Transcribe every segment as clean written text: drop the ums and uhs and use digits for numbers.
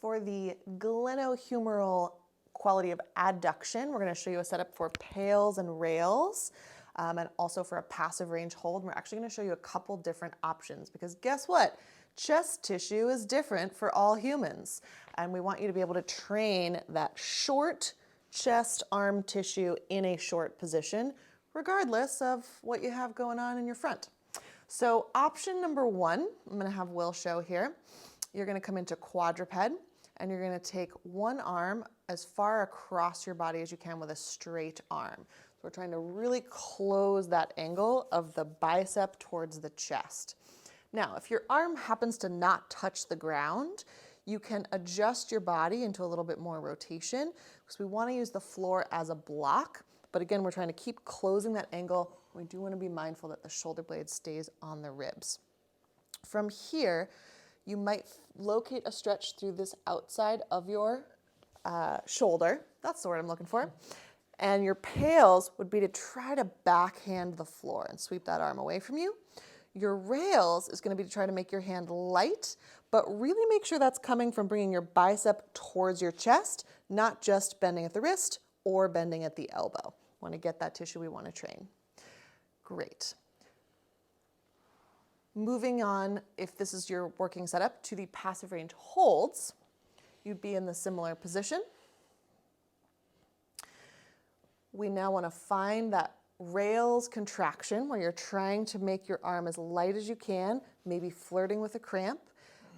For the glenohumeral quality of adduction, we're going to show you a setup for PRLOs and rails, and also for a passive range hold. We're actually going to show you a couple different options because guess what? Chest tissue is different for all humans, and we want you to be able to train that short chest arm tissue in a short position, regardless of what you have going on in your front. So option number one, I'm going to have Will show here. You're going to come into quadruped, and you're going to take one arm as far across your body as you can with a straight arm. So we're trying to really close that angle of the bicep towards the chest. Now, if your arm happens to not touch the ground, you can adjust your body into a little bit more rotation because we want to use the floor as a block. But again, we're trying to keep closing that angle. We do want to be mindful that the shoulder blade stays on the ribs. From here, you might locate a stretch through this outside of your shoulder. That's the word I'm looking for. And your PRLOs would be to try to backhand the floor and sweep that arm away from you. Your rails is going to be to try to make your hand light, but really make sure that's coming from bringing your bicep towards your chest, not just bending at the wrist or bending at the elbow. Want to get that tissue we want to train. Great. Moving on, if this is your working setup, to the passive range holds, you'd be in the similar position. We now want to find that rails contraction where you're trying to make your arm as light as you can, maybe flirting with a cramp,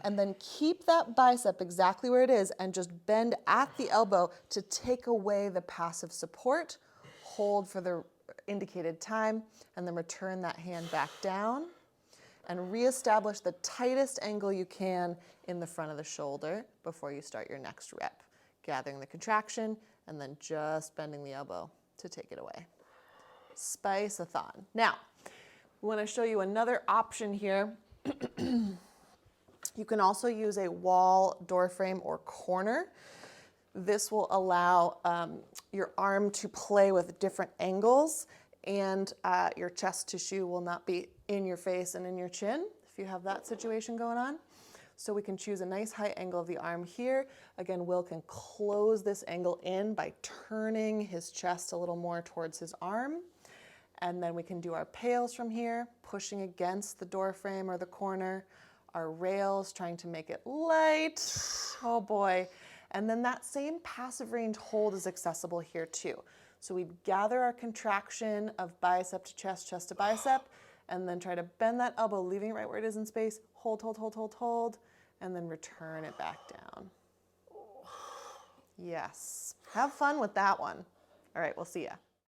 and then keep that bicep exactly where it is and just bend at the elbow to take away the passive support, hold for the indicated time, and then return that hand back down and reestablish the tightest angle you can in the front of the shoulder before you start your next rep. Gathering the contraction and then just bending the elbow to take it away. Spice-a-thon. Now, we want to show you another option here. You can also use a wall, door frame, or corner. This will allow your arm to play with different angles, and your chest tissue will not be in your face and in your chin if you have that situation going on. So we can choose a nice high angle of the arm here. Again, Will can close this angle in by turning his chest a little more towards his arm. And then we can do our PRLOs from here, pushing against the door frame or the corner. Our rails, trying to make it light. Oh boy. And then that same passive range hold is accessible here too. So we gather our contraction of bicep to chest, chest to bicep, and then try to bend that elbow, leaving it right where it is in space. Hold, hold, hold, hold, hold, and then return it back down. Yes. Have fun with that one. All right, we'll see ya.